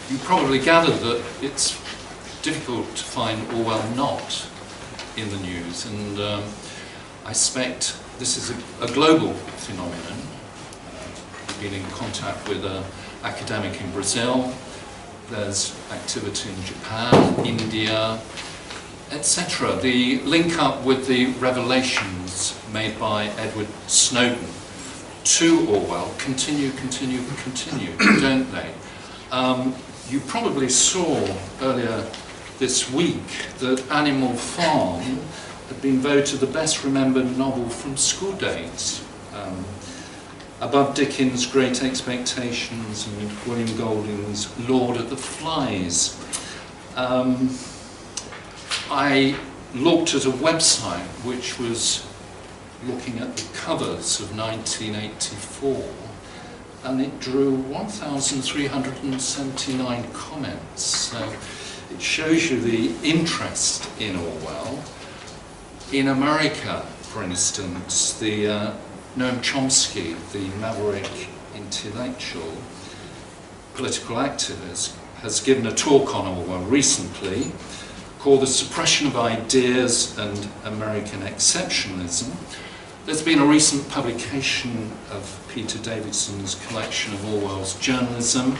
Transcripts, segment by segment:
you probably gathered that it's difficult to find Orwell not in the news, and I suspect this is a global phenomenon. We've been in contact with an academic in Brazil, there's activity in Japan, India, etc. The link up with the revelations made by Edward Snowden to Orwell continue, don't they? You probably saw earlier this week that Animal Farm had been voted the best remembered novel from school days, above Dickens' Great Expectations and William Golding's Lord of the Flies. I looked at a website which was looking at the covers of 1984, and it drew 1,379 comments. So it shows you the interest in Orwell. In America, for instance, the Noam Chomsky, the maverick intellectual, political activist, has given a talk on Orwell recently called The Suppression of Ideas and American Exceptionalism. There's been a recent publication of Peter Davidson's collection of Orwell's journalism,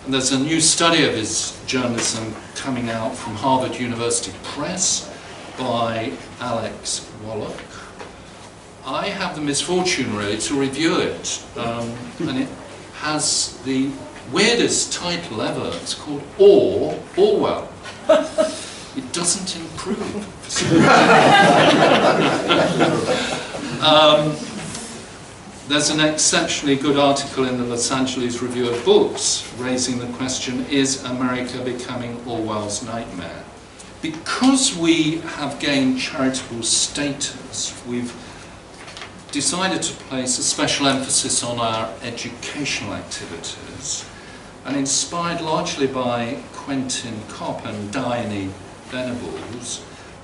and there's a new study of his journalism coming out from Harvard University Press by Alex Wallach. I have the misfortune really to review it, and it has the weirdest title ever. It's called Orwell. It doesn't improve. There's an exceptionally good article in the Los Angeles Review of Books raising the question, is America becoming Orwell's nightmare? Because we have gained charitable status, we've decided to place a special emphasis on our educational activities, and inspired largely by Quentin Kopp and Diane Venables,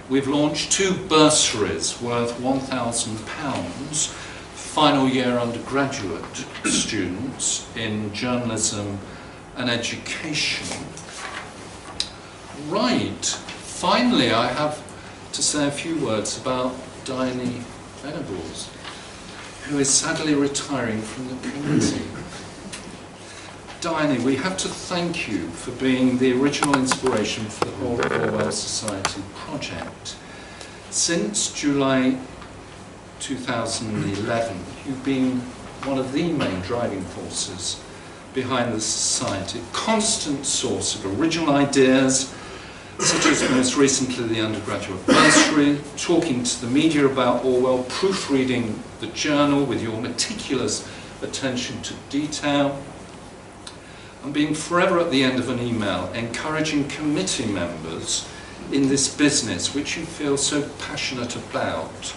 we've launched 2 bursaries worth £1,000, final year undergraduate students in journalism and education. Right, finally I have to say a few words about Diane Venables, who is sadly retiring from the committee. Diane, we have to thank you for being the original inspiration for the Orwell Society project. Since July 2011, you've been one of the main driving forces behind the Society, a constant source of original ideas, such as most recently the undergraduate bursary, talking to the media about Orwell, proofreading the journal with your meticulous attention to detail, and being forever at the end of an email, encouraging committee members in this business which you feel so passionate about,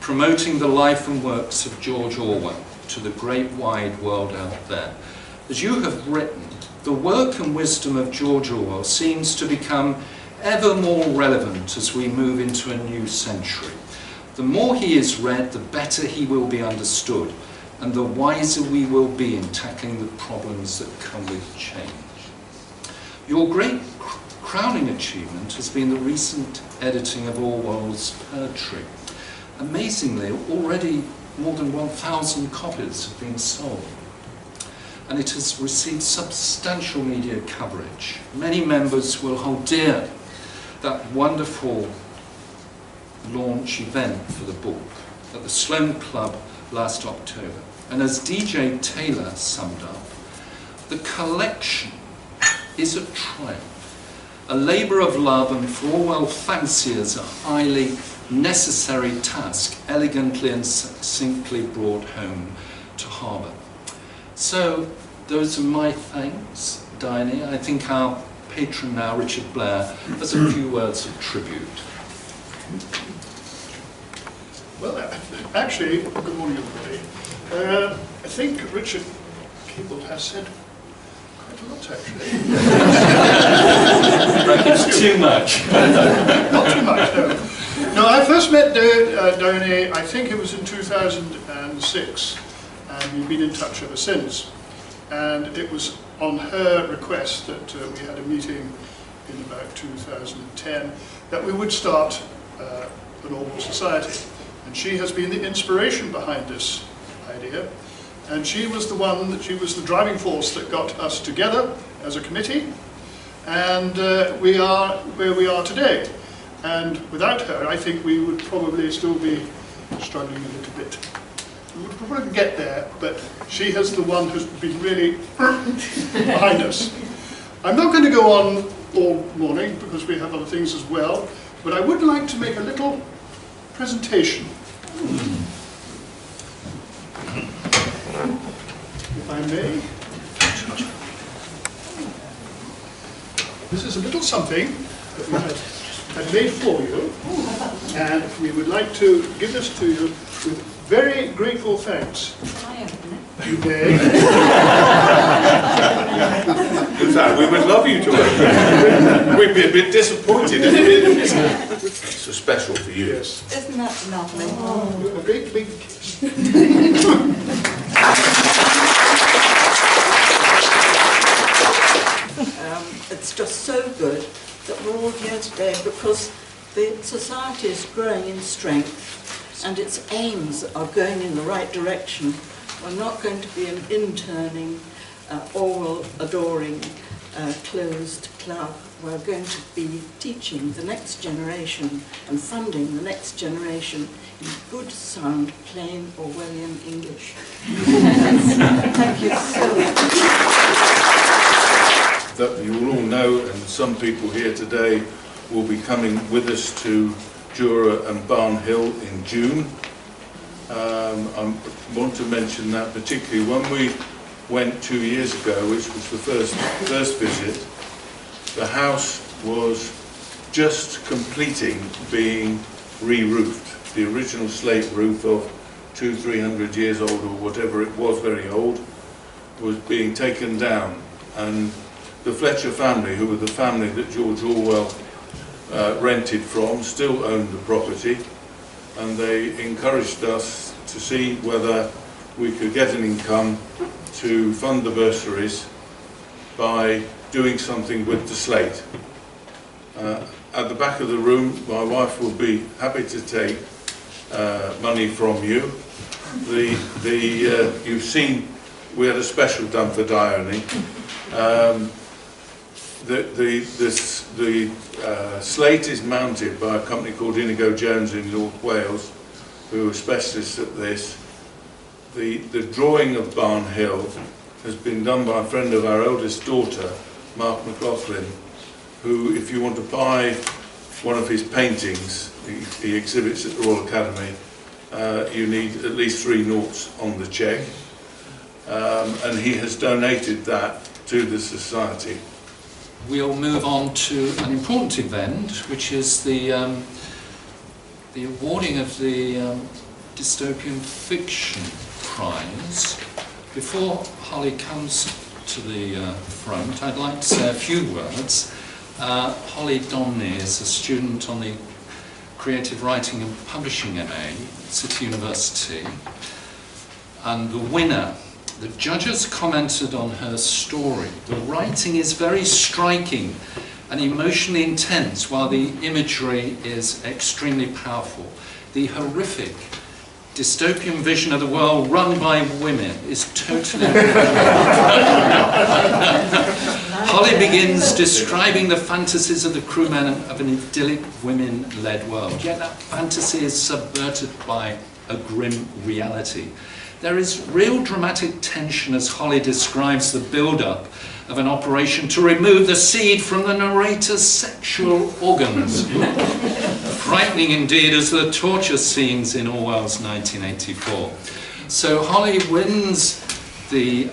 promoting the life and works of George Orwell to the great wide world out there. As you have written, the work and wisdom of George Orwell seems to become ever more relevant as we move into a new century. The more he is read, the better he will be understood, and the wiser we will be in tackling the problems that come with change. Your great crowning achievement has been the recent editing of Orwell's poetry. Amazingly, already more than 1,000 copies have been sold, and it has received substantial media coverage. Many members will hold dear that wonderful launch event for the book at the Sloane Club last October. And as DJ Taylor summed up, the collection is a triumph, a labour of love, and for Orwell fanciers a highly necessary task, elegantly and succinctly brought home to harbour. So those are my thanks, Diane. I think our patron now, Richard Blair, has a few words of tribute. Well, actually, good morning everybody. I think Richard Keeble has said quite a lot actually. It's too much. Not too much, no. No, I first met Diane, I think it was in 2006, and we've been in touch ever since. And it was on her request that we had a meeting in about 2010 that we would start an Orwell Society. And she has been the inspiration behind this idea. And she was the driving force that got us together as a committee. And we are where we are today. And without her, I think we would probably still be struggling a little bit. We would probably get there, but she is the one who's been really behind us. I'm not going to go on all morning because we have other things as well, but I would like to make a little presentation. If I may. This is a little something that we had made for you, and we would like to give this to you with very grateful thanks. You may. In fact, we would love you to open it. We'd be a bit disappointed, isn't it? It's so special for you. Yes. Isn't that lovely? A great big kiss. It's just so good that we're all here today because the society is growing in strength and its aims are going in the right direction. We're not going to be an interning, Orwell-adoring, closed club. We're going to be teaching the next generation and funding the next generation in good, sound, plain Orwellian English. Thank you so much. That you will all know, and some people here today will be coming with us to Jura and Barn Hill in June. I want to mention that particularly when we went 2 years ago, which was the first visit, the house was just completing being re-roofed. The original slate roof of 200-300 years old or whatever it was, very old, was being taken down, and the Fletcher family, who were the family that George Orwell rented from, still owned the property, and they encouraged us to see whether we could get an income to fund the bursaries by doing something with the slate. At the back of the room, my wife will be happy to take money from you. You've seen we had a special done for Dione. The slate is mounted by a company called Inigo Jones in North Wales, who are specialists at this. The drawing of Barn Hill has been done by a friend of our eldest daughter, Mark McLaughlin, who, if you want to buy one of his paintings, he exhibits at the Royal Academy, you need at least 3 noughts on the cheque, and he has donated that to the Society. We'll move on to an important event, which is the awarding of the Dystopian Fiction Prize. Before Holly comes to the front, I'd like to say a few words. Holly Domney is a student on the Creative Writing and Publishing MA at City University, and the winner. The judges commented on her story. The writing is very striking and emotionally intense, while the imagery is extremely powerful. The horrific dystopian vision of the world run by women is totally Holly begins describing the fantasies of the crewmen of an idyllic women-led world, yet that fantasy is subverted by a grim reality. There is real dramatic tension as Holly describes the build-up of an operation to remove the seed from the narrator's sexual organs. Frightening indeed as the torture scenes in Orwell's 1984. So Holly wins the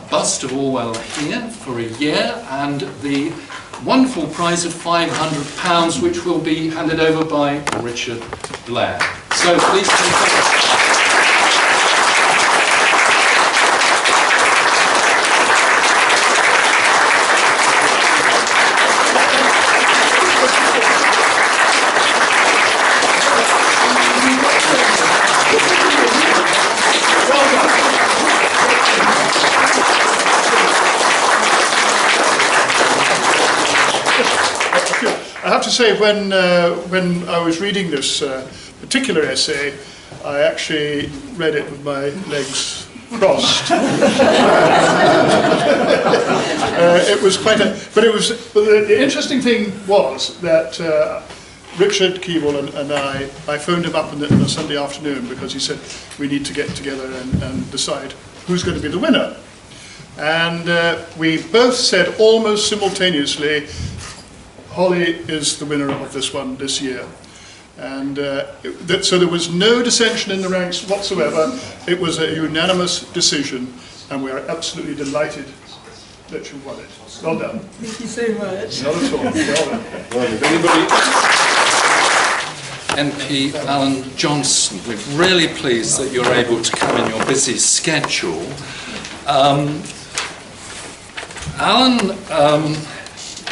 bust of Orwell here for a year and the wonderful prize of £500, which will be handed over by Richard Blair. So please take it. I have to say, when I was reading this particular essay, I actually read it with my legs crossed. It was quite a... But the interesting thing was that Richard Keeble and I phoned him up on a Sunday afternoon because he said, we need to get together and decide who's going to be the winner. And we both said almost simultaneously, Holly is the winner of this one this year. And so there was no dissension in the ranks whatsoever. It was a unanimous decision, and we are absolutely delighted that you won it. Well done. Thank you so much. Not at all. Well done. Well, if anybody... MP Alan Johnson, we're really pleased that you're able to come in your busy schedule. Alan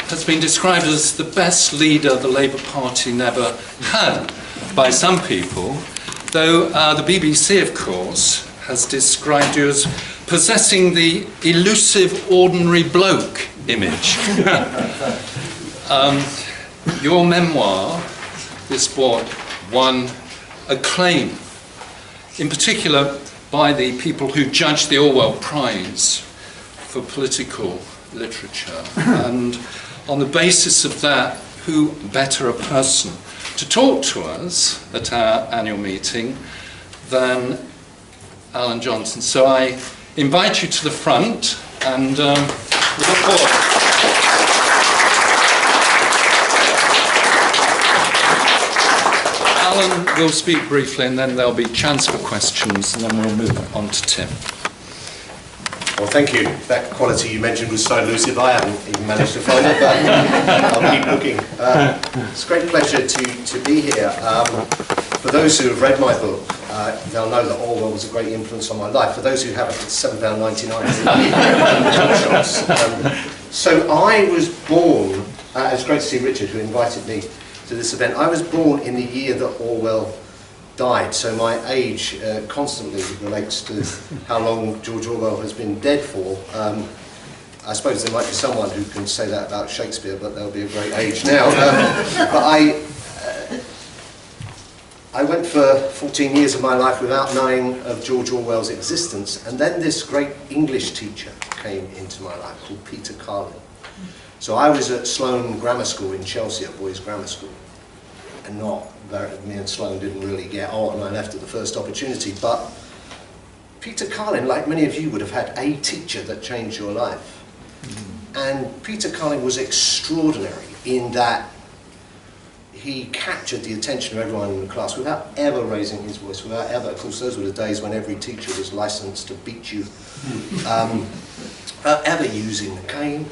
has been described as the best leader the Labour Party never had by some people, though the BBC, of course, has described you as possessing the elusive ordinary bloke image. Your memoir, this book, won acclaim, in particular by the people who judged the Orwell Prize for political literature. And on the basis of that, who better a person to talk to us at our annual meeting than Alan Johnson. So I invite you to the front and we look forward. Alan will speak briefly and then there'll be chance for questions and then we'll move on to Tim. Well, thank you. That quality you mentioned was so elusive, I haven't even managed to find it, but I'll keep looking. It's a great pleasure to be here. For those who have read my book, they'll know that Orwell was a great influence on my life. For those who haven't, it's £7.99. So I was born, it's great to see Richard, who invited me to this event. I was born in the year that Orwell died, so my age constantly relates to how long George Orwell has been dead for. I suppose there might be someone who can say that about Shakespeare, but there'll be a great age now. But I went for 14 years of my life without knowing of George Orwell's existence, and then this great English teacher came into my life called Peter Carlin. So I was at Sloane Grammar School in Chelsea, at Boys Grammar School, and me and Sloane didn't really get on, and I left at the first opportunity. But Peter Carlin, like many of you, would have had a teacher that changed your life. And Peter Carlin was extraordinary in that he captured the attention of everyone in the class without ever raising his voice, without ever, of course those were the days when every teacher was licensed to beat you, without ever using the cane,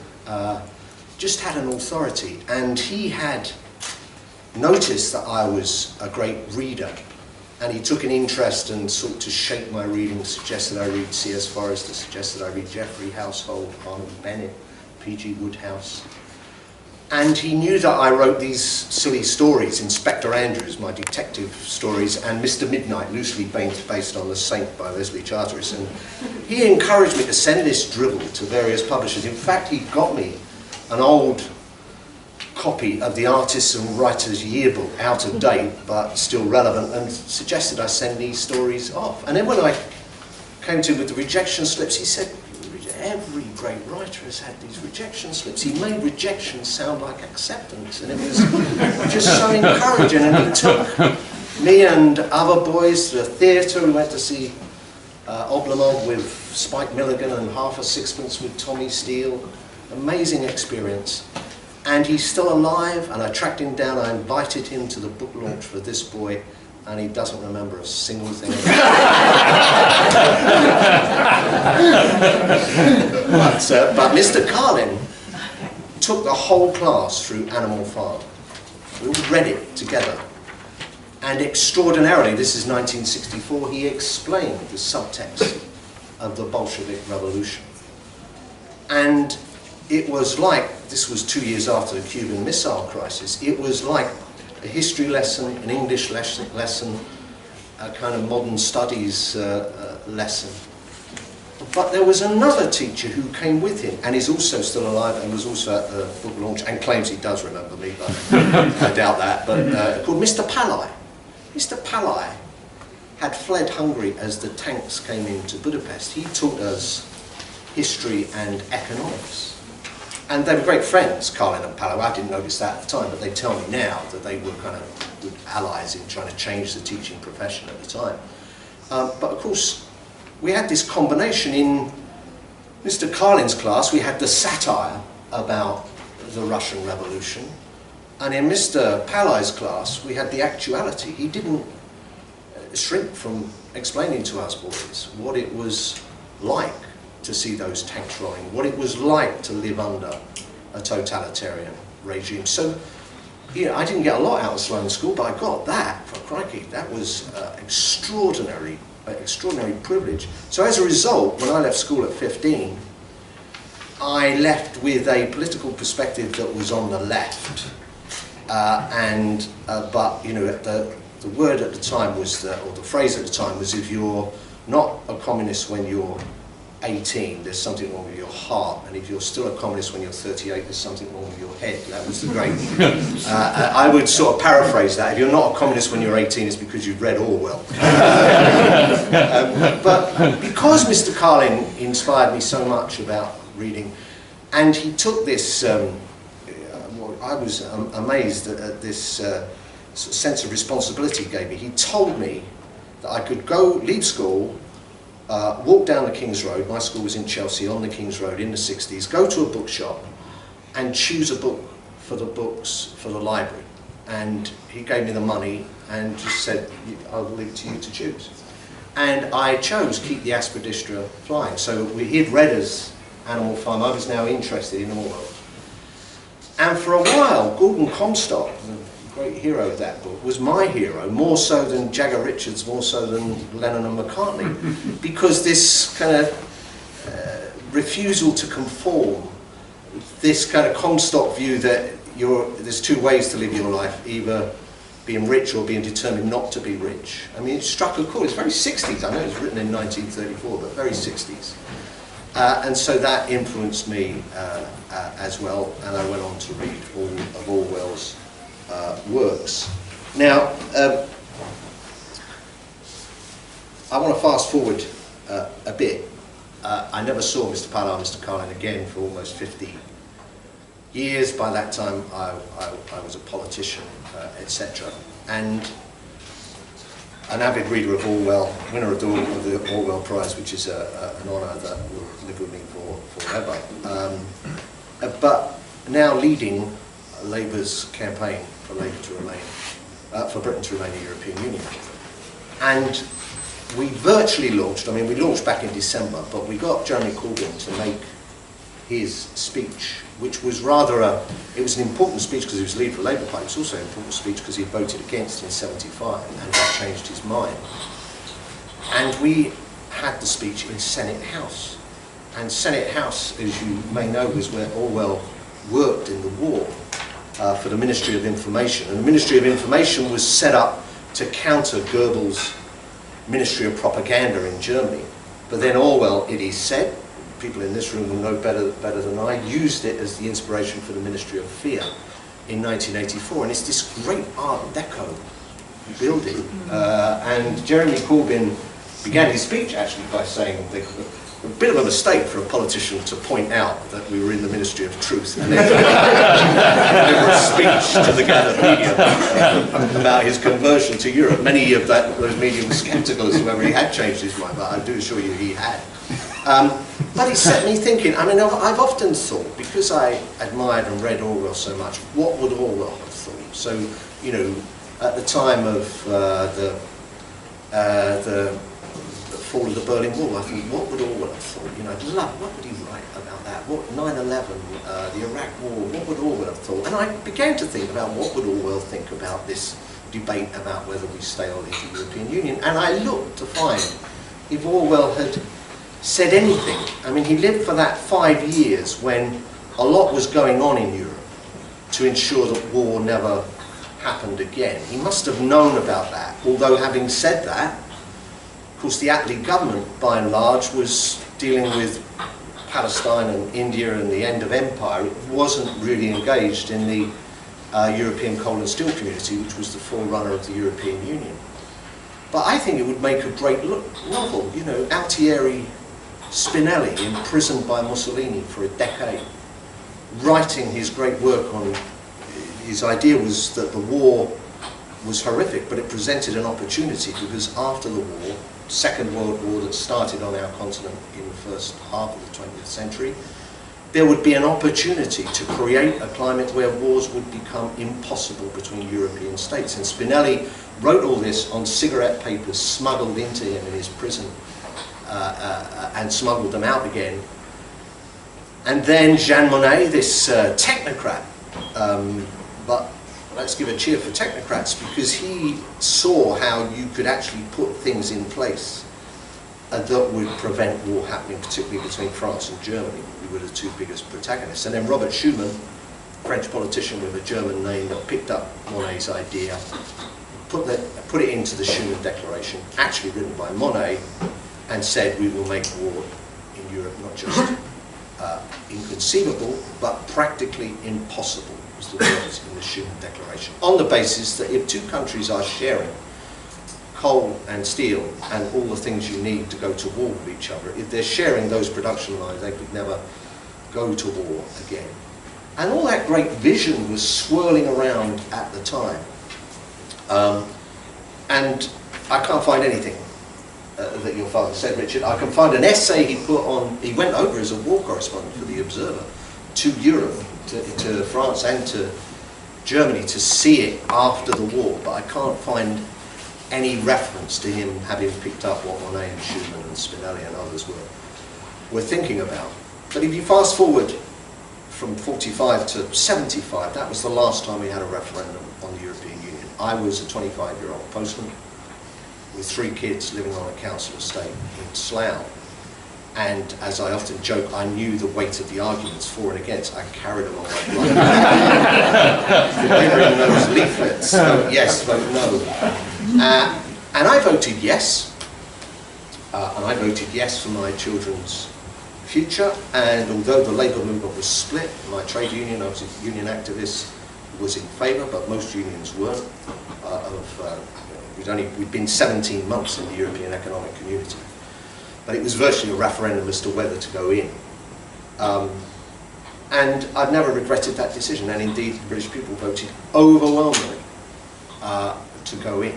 just had an authority. And he had noticed that I was a great reader, and he took an interest and sought to shape my reading, suggested I read C.S. Forrester, suggested I read Geoffrey Household, Arnold Bennett, P.G. Wodehouse. And he knew that I wrote these silly stories, Inspector Andrews, my detective stories, and Mr. Midnight, loosely based on The Saint by Leslie Charteris. And he encouraged me to send this dribble to various publishers. In fact, he got me an old copy of the Artists and Writers Yearbook, out of date but still relevant, and suggested I send these stories off. And then when I came to him with the rejection slips, he said, every great writer has had these rejection slips. He made rejection sound like acceptance, and it was just so encouraging. And he took me and other boys to the theatre. We went to see Oblomov with Spike Milligan and Half a Sixpence with Tommy Steele. Amazing experience. And he's still alive, and I tracked him down. I invited him to the book launch for This Boy, and he doesn't remember a single thing about it. But Mr. Carlin took the whole class through Animal Farm. We all read it together. And extraordinarily, this is 1964, he explained the subtext of the Bolshevik Revolution. And it was like, this was 2 years after the Cuban Missile Crisis, it was like a history lesson, an English lesson, a kind of modern studies lesson. But there was another teacher who came with him, and is also still alive, and was also at the book launch, and claims he does remember me, but I doubt that, but called Mr. Palai. Mr. Palai had fled Hungary as the tanks came into Budapest. He taught us history and economics. And they were great friends, Carlin and Palai. I didn't notice that at the time, but they tell me now that they were kind of good allies in trying to change the teaching profession at the time. But of course, we had this combination. In Mr. Carlin's class, we had the satire about the Russian Revolution. And in Mr. Palai's class, we had the actuality. He didn't shrink from explaining to us boys what it was like to see those tanks rolling, what it was like to live under a totalitarian regime. So, you know, I didn't get a lot out of Sloane School, but I got that, for crikey. That was extraordinary privilege. So as a result, when I left school at 15, I left with a political perspective that was on the left. But, you know, the word at the time was, or the phrase at the time was, if you're not a communist when you're 18, there's something wrong with your heart, and if you're still a communist when you're 38, there's something wrong with your head. That was the great... I would sort of paraphrase that. If you're not a communist when you're 18, it's because you've read Orwell. But because Mr. Carlin inspired me so much about reading, and he took this... I was amazed at this sense of responsibility he gave me. He told me that I could leave school, walk down the King's Road. My school was in Chelsea, on the King's Road in the 60s, go to a bookshop and choose a book for the books for the library. And he gave me the money and just said, I'll leave it to you to choose. And I chose Keep the Aspidistra Flying. So he'd read us Animal Farm. I was now interested in Orwell. And for a while, Gordon Comstock, the great hero of that book, was my hero, more so than Jagger Richards, more so than Lennon and McCartney, because this kind of refusal to conform, this kind of Comstock view that there's two ways to live your life, either being rich or being determined not to be rich. I mean, it struck a chord. It's very 60s. I know it was written in 1934, but very 60s. And so that influenced me as well, and I went on to read all of Orwell's works. Now, I want to fast forward a bit. I never saw Mr. Palai and Mr. Carlin again for almost 50 years. By that time, I was a politician, etc. And an avid reader of Orwell, winner of the Orwell Prize, which is an honour that will live with me forever. But now leading Labour's campaign for Labour to remain, for Britain to remain a European Union. And we virtually launched, I mean we launched back in December, but we got Jeremy Corbyn to make his speech, which was it was an important speech because he was leader for the Labour Party. It was also an important speech because he voted against in '75 and that changed his mind. And we had the speech in Senate House. And Senate House, as you may know, was where Orwell worked in the war for the Ministry of Information. And the Ministry of Information was set up to counter Goebbels' Ministry of Propaganda in Germany. But then Orwell, it is said, people in this room will know better than I, used it as the inspiration for the Ministry of Fear in 1984. And it's this great Art Deco building. And Jeremy Corbyn began his speech actually by saying a bit of a mistake for a politician to point out that we were in the Ministry of Truth and then deliver a speech to the gathered media about his conversion to Europe. Many of those media were sceptical as to whether he had changed his mind, but I do assure you he had. But it set me thinking. I mean, I've often thought, because I admired and read Orwell so much, what would Orwell have thought? So, you know, at the time of the fall of the Berlin Wall, I thought, what would Orwell have thought? You know, I'd love, what would he write about that? What 9/11, the Iraq War, what would Orwell have thought? And I began to think about what would Orwell think about this debate about whether we stay or leave the European Union. And I looked to find if Orwell had said anything. I mean, he lived for that 5 years when a lot was going on in Europe to ensure that war never happened again. He must have known about that, although having said that, of course the Attlee government, by and large, was dealing with Palestine and India and the end of empire, it wasn't really engaged in the European coal and steel community, which was the forerunner of the European Union. But I think it would make a great novel. You know, Altieri Spinelli, imprisoned by Mussolini for a decade, writing his great work on, his idea was that the war was horrific, but it presented an opportunity because after the war, Second World War that started on our continent in the first half of the 20th century, there would be an opportunity to create a climate where wars would become impossible between European states. And Spinelli wrote all this on cigarette papers smuggled into him in his prison and smuggled them out again. And then Jean Monnet, this technocrat, but let's give a cheer for technocrats, because he saw how you could actually put things in place that would prevent war happening, particularly between France and Germany, who were the two biggest protagonists. And then Robert Schuman, French politician with a German name, that picked up Monnet's idea, put it into the Schuman Declaration, actually written by Monnet, and said we will make war in Europe not just inconceivable, but practically impossible, was the words in the Schuman Declaration, on the basis that if two countries are sharing coal and steel and all the things you need to go to war with each other, if they're sharing those production lines, they could never go to war again. And all that great vision was swirling around at the time. And I can't find anything that your father said, Richard. I can find an essay he put on, he went over as a war correspondent for the Observer to Europe, to France and to Germany to see it after the war, but I can't find any reference to him having picked up what Monnet and Schuman and Spinelli and others were thinking about. But if you fast forward from 45 to 75, that was the last time we had a referendum on the European Union. I was a 25-year-old postman with 3 kids living on a council estate in Slough. And as I often joke, I knew the weight of the arguments for and against. I carried them on my blood. Delivering those leaflets, vote yes, vote no. And I voted yes. And I voted yes for my children's future. And although the Labour movement was split, my trade union, I was a union activist, was in favour, but most unions weren't. We'd been 17 months in the European Economic Community. But it was virtually a referendum as to whether to go in. And I've never regretted that decision, and indeed the British people voted overwhelmingly to go in.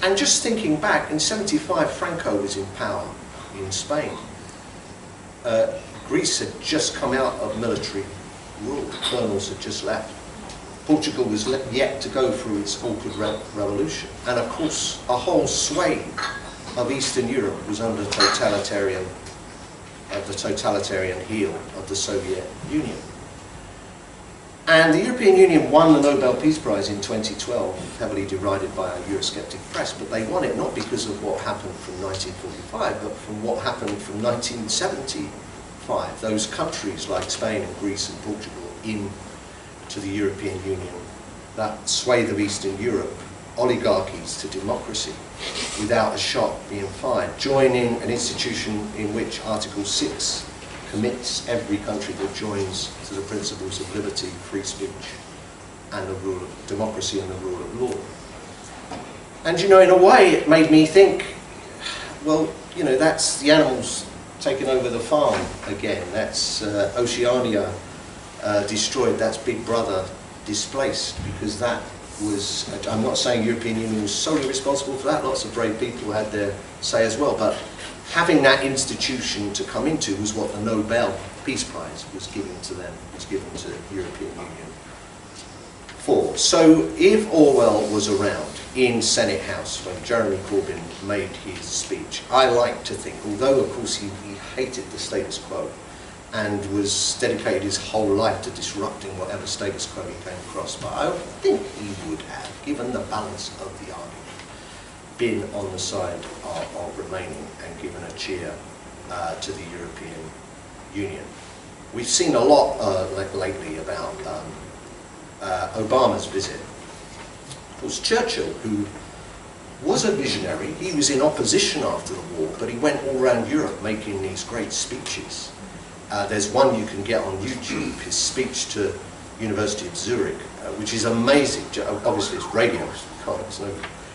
And just thinking back, in 75 Franco was in power in Spain. Greece had just come out of military rule, colonels had just left. Portugal was yet to go through its awkward revolution. And of course, a whole swathe of Eastern Europe was under the totalitarian heel of the Soviet Union. And the European Union won the Nobel Peace Prize in 2012, heavily derided by our Eurosceptic press, but they won it not because of what happened from 1945, but from what happened from 1975. Those countries like Spain and Greece and Portugal into the European Union, that swathe of Eastern Europe, oligarchies to democracy, without a shot being fired, joining an institution in which Article 6 commits every country that joins to the principles of liberty, free speech, and the rule of democracy and the rule of law. And you know, in a way, it made me think, well, you know, that's the animals taking over the farm again. That's Oceania destroyed, that's Big Brother displaced, because that was, I'm not saying European Union was solely responsible for that, lots of brave people had their say as well, but having that institution to come into was what the Nobel Peace Prize was given to them, was given to the European Union for. So if Orwell was around in Senate House when Jeremy Corbyn made his speech, I like to think, although of course he hated the status quo and was dedicated his whole life to disrupting whatever status quo he came across, but I think he would have, given the balance of the argument, been on the side of remaining and given a cheer to the European Union. We've seen a lot lately about Obama's visit. It was Churchill who was a visionary. He was in opposition after the war, but he went all around Europe making these great speeches. There's one you can get on YouTube, his speech to University of Zurich, which is amazing. Obviously it's radio, there's no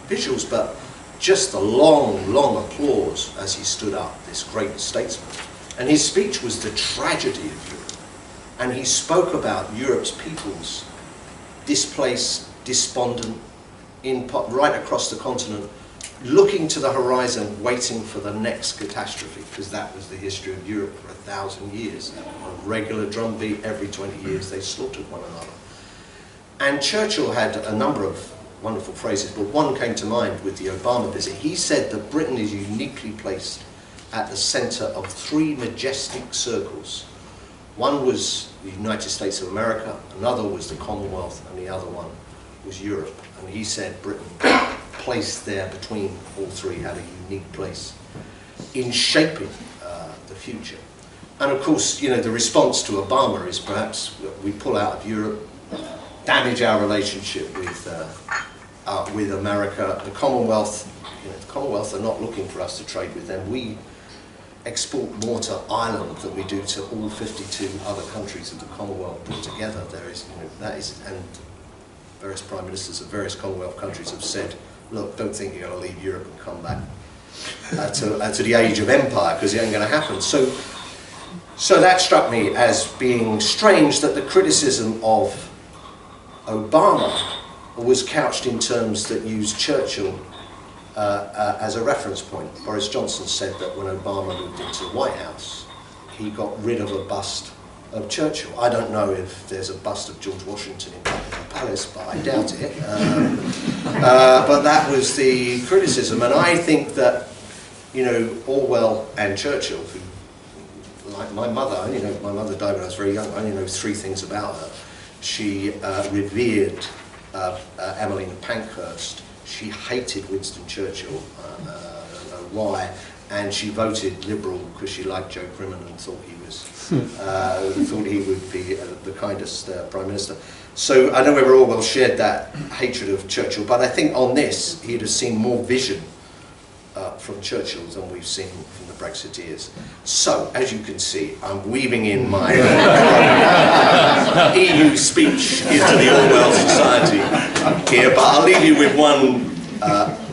visuals, but just the long, long applause as he stood up, this great statesman. And his speech was the tragedy of Europe. And he spoke about Europe's peoples displaced, despondent, right across the continent, looking to the horizon, waiting for the next catastrophe, because that was the history of Europe for 1,000 years. On a regular drumbeat, every 20 years they slaughtered one another. And Churchill had a number of wonderful phrases, but one came to mind with the Obama visit. He said that Britain is uniquely placed at the centre of 3 majestic circles. One was the United States of America, another was the Commonwealth, and the other one was Europe. And he said Britain, placed there between all 3, had a unique place in shaping the future. And of course, you know, the response to Obama is perhaps we pull out of Europe, damage our relationship with America. The Commonwealth, you know, the Commonwealth are not looking for us to trade with them. We export more to Ireland than we do to all 52 other countries of the Commonwealth put together. There is, you know, that is, and various prime ministers of various Commonwealth countries have said, look, don't think you're going to leave Europe and come back to the age of empire, because it ain't going to happen. So that struck me as being strange that the criticism of Obama was couched in terms that used Churchill as a reference point. Boris Johnson said that when Obama moved into the White House, he got rid of a bust of Churchill. I don't know if there's a bust of George Washington in Buckingham Palace, but I doubt it. But that was the criticism, and I think that, you know, Orwell and Churchill, who, like my mother, you know, my mother died when I was very young. I only know 3 things about her. She revered Emmeline Pankhurst. She hated Winston Churchill. I don't know why. And she voted Liberal because she liked Joe Grimman and thought he was thought he would be the kindest Prime Minister. So I don't know whether Orwell shared that hatred of Churchill, but I think on this he'd have seen more vision from Churchill than we've seen from the Brexiteers. So, as you can see, I'm weaving in my EU speech into the Orwell Society here, but I'll leave you with one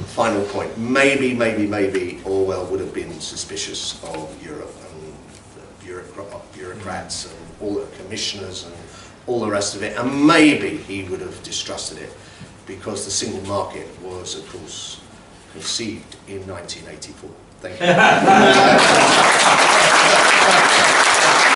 final point. Maybe Orwell would have been suspicious of Europe and the bureaucrats and all the commissioners and all the rest of it, and maybe he would have distrusted it because the single market was, of course, conceived in 1984. Thank you.